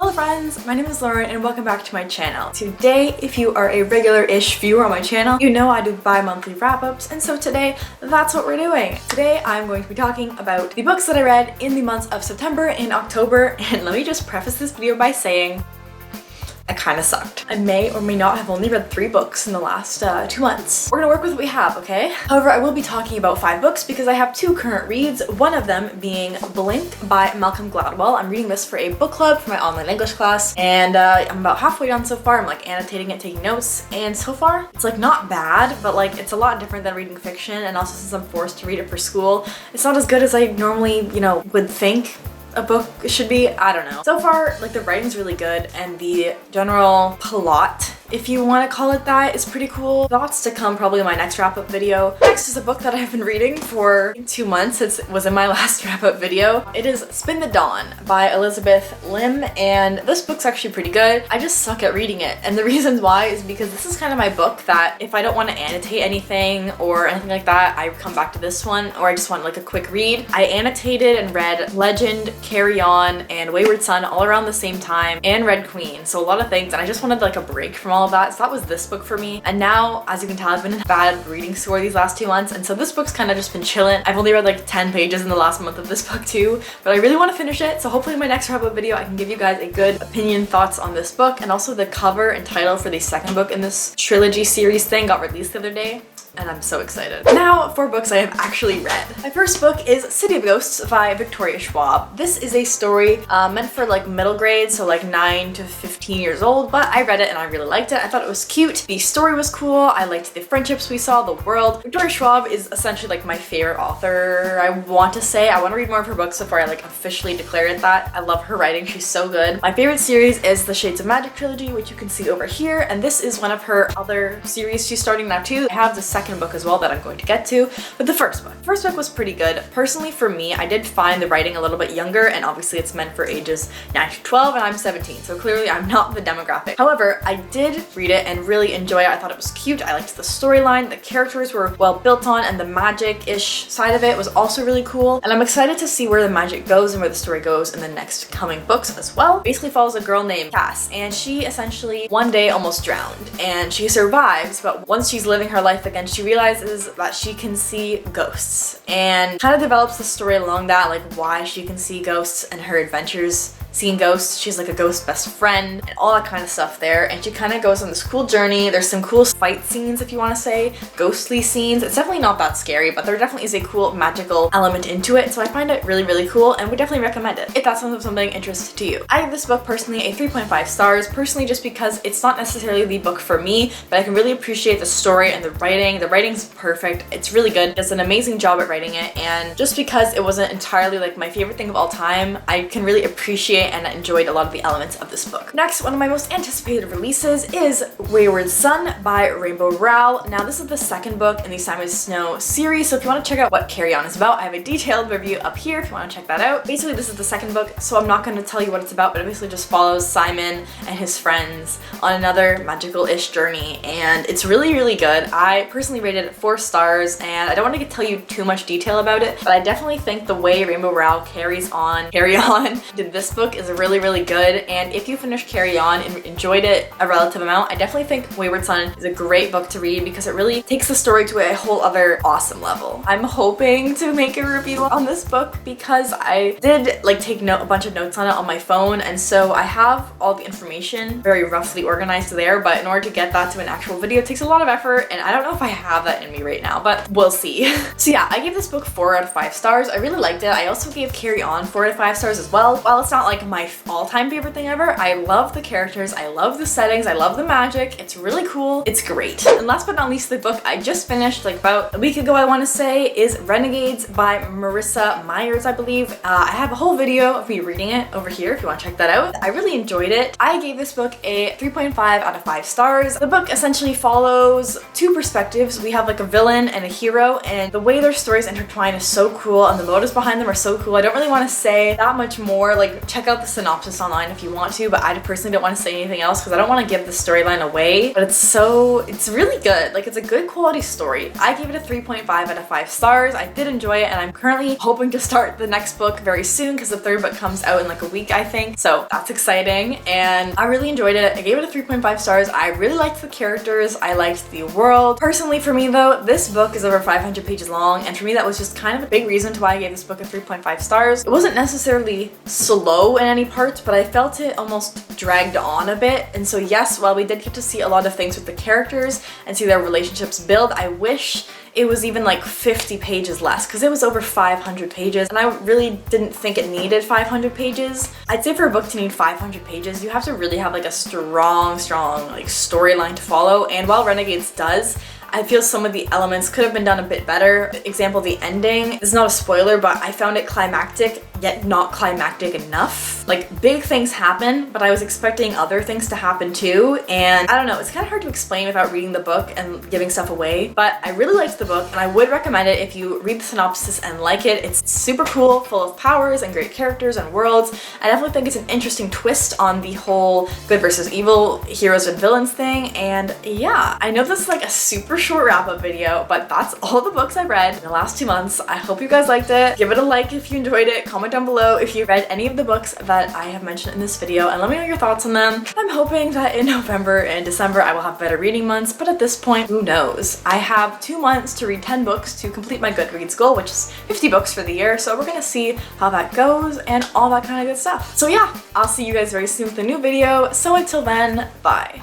Hello friends, my name is Lauren and welcome back to my channel. Today, if you are a regular-ish viewer on my channel, you know I do bi-monthly wrap-ups, and so today, that's what we're doing. Today, I'm going to be talking about the books that I read in the months of September and October, and let me just preface this video by saying I kind of sucked. I may or may not have only read 3 books in the last 2 months. We're gonna work with what we have, okay? However, I will be talking about 5 books because I have 2 current reads, one of them being Blink by Malcolm Gladwell. I'm reading this for a book club for my online English class, and I'm about halfway done so far. I'm like annotating it, taking notes, and so far, it's like not bad, but like it's a lot different than reading fiction, and also since I'm forced to read it for school, it's not as good as I normally, would think a book should be. I don't know. So far, like the writing's really good and the general plot, if you want to call it that, is pretty cool. Thoughts to come probably in my next wrap-up video. Next is a book that I've been reading for 2 months. It was in my last wrap-up video. It is Spin the Dawn by Elizabeth Lim, and this book's actually pretty good. I just suck at reading it, and the reasons why is because this is kind of my book that if I don't want to annotate anything or anything like that, I come back to this one, or I just want like a quick read. I annotated and read Legend, Carry On, and Wayward Son all around the same time, and Red Queen, so a lot of things, and I just wanted like a break from all of that, so that was this book for me. And now, as you can tell, I've been in a bad reading score these last 2 months, and so this book's kind of just been chilling. I've only read like 10 pages in the last month of this book too, but I really want to finish it, so hopefully in my next wrap-up video I can give you guys a good opinion, thoughts on this book, and also the cover and title for the second book in this trilogy series thing got released the other day, and I'm so excited. Now for books I have actually read. My first book is City of Ghosts by Victoria Schwab. This is a story meant for like middle grade, so like 9 to 15 years old, but I read it and I really liked it. I thought it was cute. The story was cool. I liked the friendships we saw, the world. Victoria Schwab is essentially like my favorite author. I want to read more of her books before I like officially declare it that. I love her writing. She's so good. My favorite series is the Shades of Magic trilogy, which you can see over here, and this is one of her other series she's starting now too. I have the second book as well that I'm going to get to, but the first book was pretty good. Personally for me, I did find the writing a little bit younger, and obviously it's meant for ages 9 to 12 and I'm 17, so clearly I'm not the demographic. However, I did read it and really enjoy it. I thought it was cute. I liked the storyline, the characters were well built on, and the magic-ish side of it was also really cool, and I'm excited to see where the magic goes and where the story goes in the next coming books as well. It basically follows a girl named Cass, and she essentially one day almost drowned, and she survives, but once she's living her life again, she realizes that she can see ghosts, and kind of develops the story along that, like why she can see ghosts and her adventures seeing ghosts. She's like a ghost best friend and all that kind of stuff there, and she kind of goes on this cool journey. There's some cool fight scenes, if you want to say, ghostly scenes. It's definitely not that scary, but there definitely is a cool magical element into it, so I find it really, really cool and would definitely recommend it if that sounds of something interest to you. I give this book personally a 3.5 stars, personally just because it's not necessarily the book for me, but I can really appreciate the story and the writing. The writing's perfect. It's really good. It does an amazing job at writing it, and just because it wasn't entirely like my favorite thing of all time, I can really appreciate and I enjoyed a lot of the elements of this book. Next, one of my most anticipated releases is Wayward Son by Rainbow Rowell. Now this is the second book in the Simon Snow series, so if you want to check out what Carry On is about, I have a detailed review up here if you want to check that out. Basically this is the second book, so I'm not going to tell you what it's about, but it basically just follows Simon and his friends on another magical-ish journey, and it's really, really good. I personally rated it 4 stars, and I don't want to tell you too much detail about it, but I definitely think the way Rainbow Rowell Carry On did this book is really, really good, and if you finished Carry On and enjoyed it a relative amount, I definitely think Wayward Son is a great book to read because it really takes the story to a whole other awesome level. I'm hoping to make a review on this book because I did like take a bunch of notes on it on my phone, and so I have all the information very roughly organized there, but in order to get that to an actual video, it takes a lot of effort, and I don't know if I have that in me right now, but we'll see. So yeah, I gave this book 4 out of 5 stars. I really liked it. I also gave Carry On 4 out of 5 stars as well. While it's not like my all-time favorite thing ever, I love the characters, I love the settings, I love the magic. It's really cool. It's great. And last but not least, the book I just finished like about a week ago, I want to say, is Renegades by Marissa Myers, I believe. I have a whole video of me reading it over here if you want to check that out. I really enjoyed it. I gave this book a 3.5 out of 5 stars. The book essentially follows 2 perspectives. We have like a villain and a hero, and the way their stories intertwine is so cool, and the motives behind them are so cool. I don't really want to say that much more. Like, check check out the synopsis online if you want to, but I personally don't want to say anything else because I don't want to give the storyline away. But it's really good. Like, it's a good quality story. I gave it a 3.5 out of 5 stars. I did enjoy it, and I'm currently hoping to start the next book very soon because the third book comes out in like a week, I think. So that's exciting, and I really enjoyed it. I gave it a 3.5 stars. I really liked the characters. I liked the world. Personally, for me though, this book is over 500 pages long, and for me that was just kind of a big reason to why I gave this book a 3.5 stars. It wasn't necessarily slow in any parts, but I felt it almost dragged on a bit. And so yes, while we did get to see a lot of things with the characters and see their relationships build, I wish it was even like 50 pages less because it was over 500 pages, and I really didn't think it needed 500 pages. I'd say for a book to need 500 pages, you have to really have like a strong like storyline to follow, and while Renegades does, I feel some of the elements could have been done a bit better. Example, the ending. This is not a spoiler, but I found it climactic, yet not climactic enough. Like, big things happen, but I was expecting other things to happen too, and I don't know, it's kind of hard to explain without reading the book and giving stuff away, but I really liked the book, and I would recommend it if you read the synopsis and like it. It's super cool, full of powers and great characters and worlds. I definitely think it's an interesting twist on the whole good versus evil, heroes and villains thing, and yeah, I know this is like a super short wrap-up video, but that's all the books I've read in the last 2 months. I hope you guys liked it. Give it a like if you enjoyed it. Comment down below if you read any of the books that I have mentioned in this video, and let me know your thoughts on them. I'm hoping that in November and December I will have better reading months, but at this point, who knows? I have 2 months to read 10 books to complete my Goodreads goal, which is 50 books for the year, so we're gonna see how that goes and all that kind of good stuff. So yeah, I'll see you guys very soon with a new video, so until then, bye.